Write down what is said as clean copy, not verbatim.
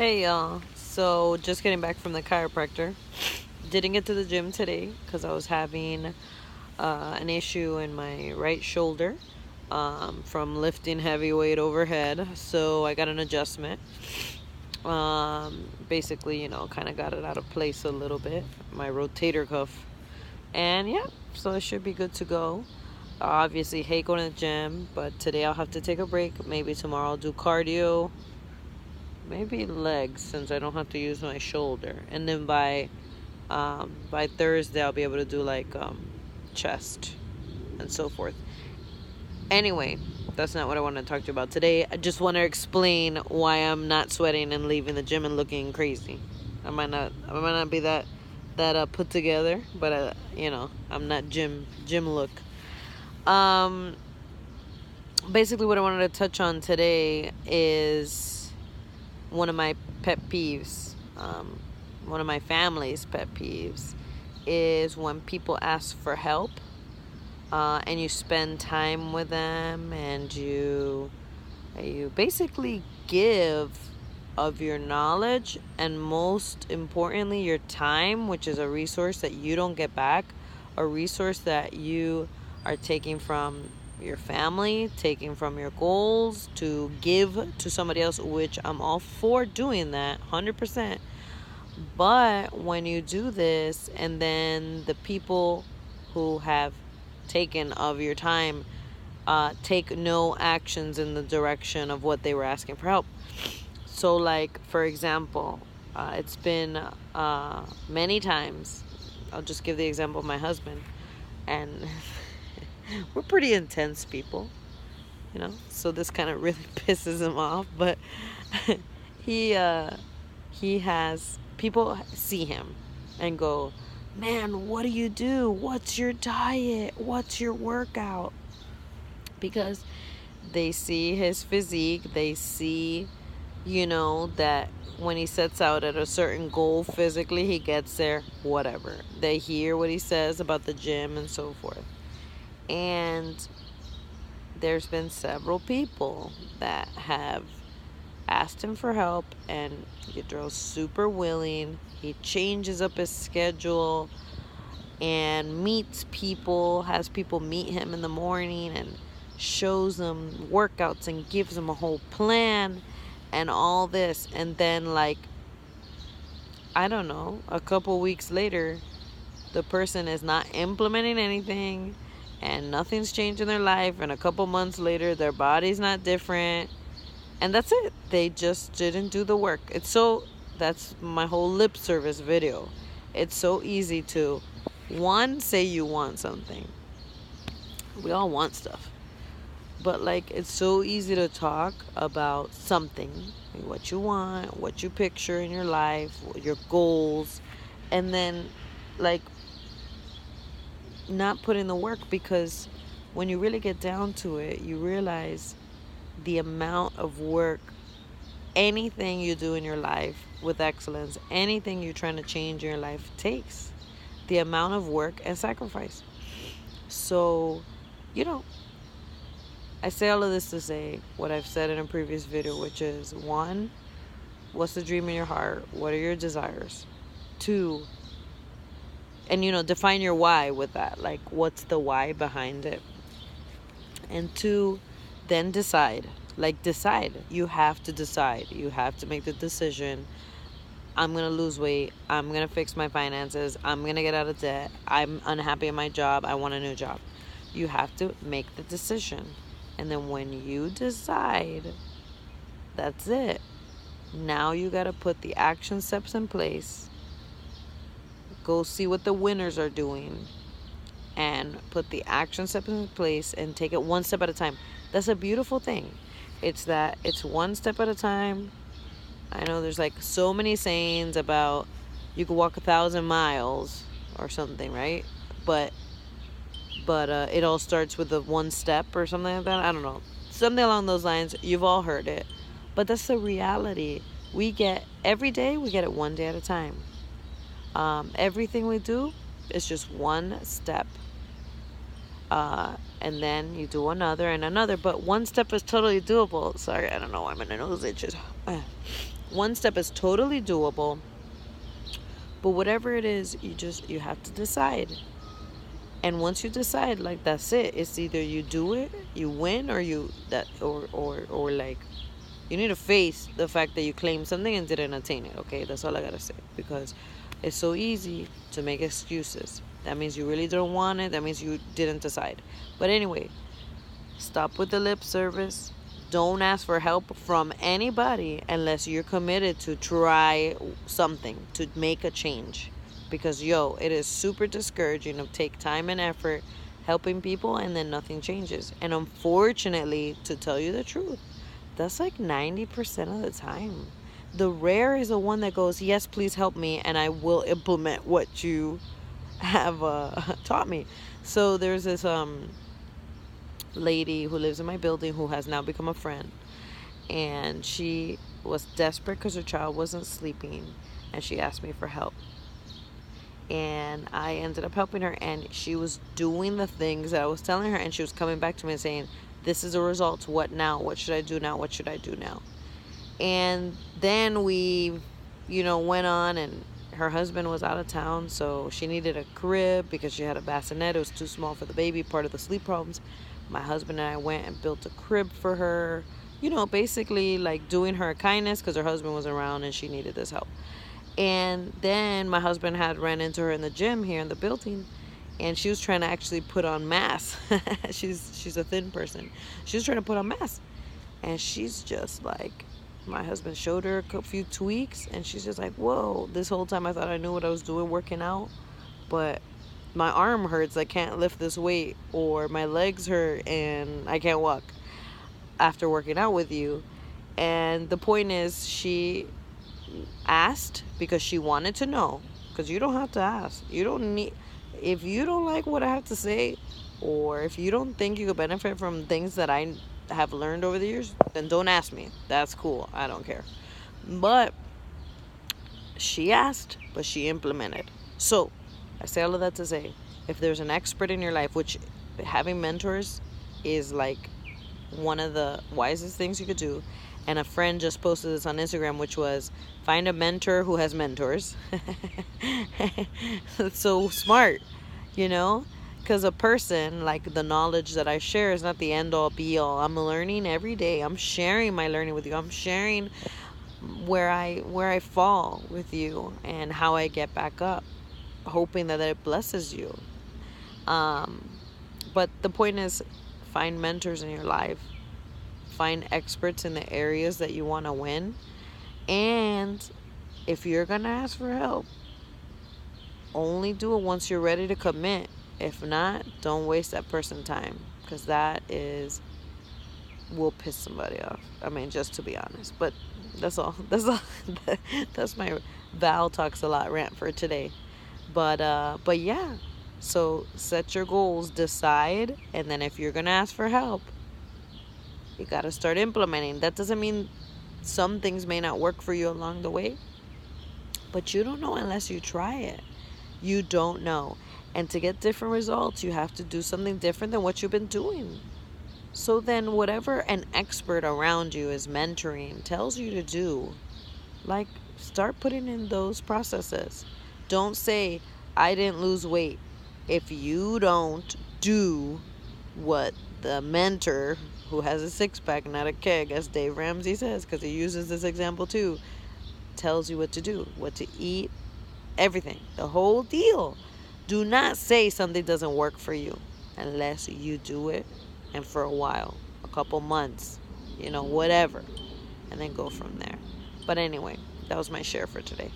Hey y'all, so just getting back from the chiropractor. Didn't get to the gym today because I was having an issue in my right shoulder from lifting heavy weight overhead. So I got an adjustment. Basically, kind of got it out of place a little bit, my rotator cuff. And yeah, so it should be good to go. Obviously, hate going to the gym, but today I'll have to take a break. Maybe tomorrow I'll do cardio. Maybe legs since I don't have to use my shoulder. And then by Thursday I'll be able to do like chest and so forth. Anyway, that's not what I want to talk to you about today. I just want to explain why I'm not sweating and leaving the gym and looking crazy. I might not be that put together, but I'm not gym look. Um Basically what I wanted to touch on today is one of my pet peeves, one of my family's pet peeves, is when people ask for help and you spend time with them and you basically give of your knowledge and most importantly your time, which is a resource that you don't get back, a resource that you are taking from your family, taking from your goals to give to somebody else, which I'm all for doing that 100%. But when you do this and then the people who have taken of your time take no actions in the direction of what they were asking for help. So, like, for example, it's been many times. I'll just give the example of my husband. And we're pretty intense people. So this kind of really pisses him off. But he has people see him and go, "Man, what do you do? What's your diet? What's your workout?" Because they see his physique, they see, that when he sets out at a certain goal physically, he gets there, whatever. They hear what he says about the gym and so forth. And there's been several people that have asked him for help, and Yadro's super willing. He changes up his schedule and meets people, has people meet him in the morning and shows them workouts and gives them a whole plan and all this. And then, like, I don't know, a couple weeks later, the person is not implementing anything and nothing's changed in their life. And a couple months later, their body's not different. And that's it. They just didn't do the work. That's my whole lip service video. It's so easy to, one, say you want something. We all want stuff. But, like, it's so easy to talk about something, like what you want, what you picture in your life, your goals, and then, like, not put in the work, because when you really get down to it, you realize the amount of work anything you do in your life with excellence, anything you're trying to change in your life takes, the amount of work and sacrifice. So, you know, I say all of this to say what I've said in a previous video, which is, one, what's the dream in your heart? What are your desires? Two, and define your why with that. Like, what's the why behind it? And two, then decide. Like, decide. You have to decide. You have to make the decision. I'm going to lose weight. I'm going to fix my finances. I'm going to get out of debt. I'm unhappy in my job. I want a new job. You have to make the decision. And then when you decide, that's it. Now you got to put the action steps in place. Go see what the winners are doing and put the action steps in place and take it one step at a time. That's a beautiful thing. It's one step at a time. I know there's like so many sayings about you could walk 1,000 miles or something, right? But it all starts with a one step or something like that. I don't know. Something along those lines. You've all heard it. But that's the reality. Every day, we get it one day at a time. Everything we do is just one step. And then you do another and another. But one step is totally doable. Sorry, I don't know why my nose itches. one step is totally doable. But whatever it is, you have to decide. And once you decide, like, that's it. It's either you do it, you win, or like, you need to face the fact that you claimed something and didn't attain it. Okay, that's all I gotta say, because it's so easy to make excuses. That means you really don't want it. That means you didn't decide. But anyway, stop with the lip service. Don't ask for help from anybody unless you're committed to try something, to make a change. Because, it is super discouraging to take time and effort helping people and then nothing changes. And unfortunately, to tell you the truth, that's like 90% of the time. The rare is the one that goes, yes, please help me, and I will implement what you have taught me. So there's this lady who lives in my building who has now become a friend, and she was desperate because her child wasn't sleeping, and she asked me for help, and I ended up helping her, and she was doing the things that I was telling her, and she was coming back to me and saying, this is the results, what now, what should I do now, what should I do now? And then we went on, and her husband was out of town, so she needed a crib because she had a bassinet. It was too small for the baby, part of the sleep problems. My husband and I went and built a crib for her, basically like doing her a kindness because her husband was around and she needed this help. And then my husband had ran into her in the gym here in the building, and she was trying to actually put on mass. she's a thin person. She was trying to put on mass, and she's just like, my husband showed her a few tweaks, and she's just like, whoa, this whole time I thought I knew what I was doing working out, but my arm hurts, I can't lift this weight, or my legs hurt and I can't walk after working out with you. And the point is, she asked because she wanted to know, because you don't have to ask. You don't need, if you don't like what I have to say, or if you don't think you could benefit from things that I have learned over the years, then don't ask me. That's cool, I don't care. But she asked, but she implemented. So I say all of that to say, if there's an expert in your life, which having mentors is like one of the wisest things you could do. And a friend just posted this on Instagram, which was, find a mentor who has mentors. It's so smart, because a person, like, the knowledge that I share is not the end all be all. I'm learning every day. I'm sharing my learning with you. I'm sharing where I fall with you and how I get back up, hoping that it blesses you. But the point is, find mentors in your life. Find experts in the areas that you want to win. And if you're going to ask for help, only do it once you're ready to commit. If not, don't waste that person's time, because that will piss somebody off. I mean, just to be honest. But that's all. That's my Val Talks a Lot rant for today. But yeah. So set your goals, decide, and then if you're going to ask for help, you got to start implementing. That doesn't mean some things may not work for you along the way, but you don't know unless you try it. You don't know. And to get different results, you have to do something different than what you've been doing. So then whatever an expert around you is mentoring tells you to do, like, start putting in those processes. Don't say, I didn't lose weight, if you don't do what the mentor, who has a six-pack, not a keg, as Dave Ramsey says, because he uses this example too, tells you what to do, what to eat, everything, the whole deal. Do not say something doesn't work for you unless you do it, and for a while, a couple months, whatever, and then go from there. But anyway, that was my share for today.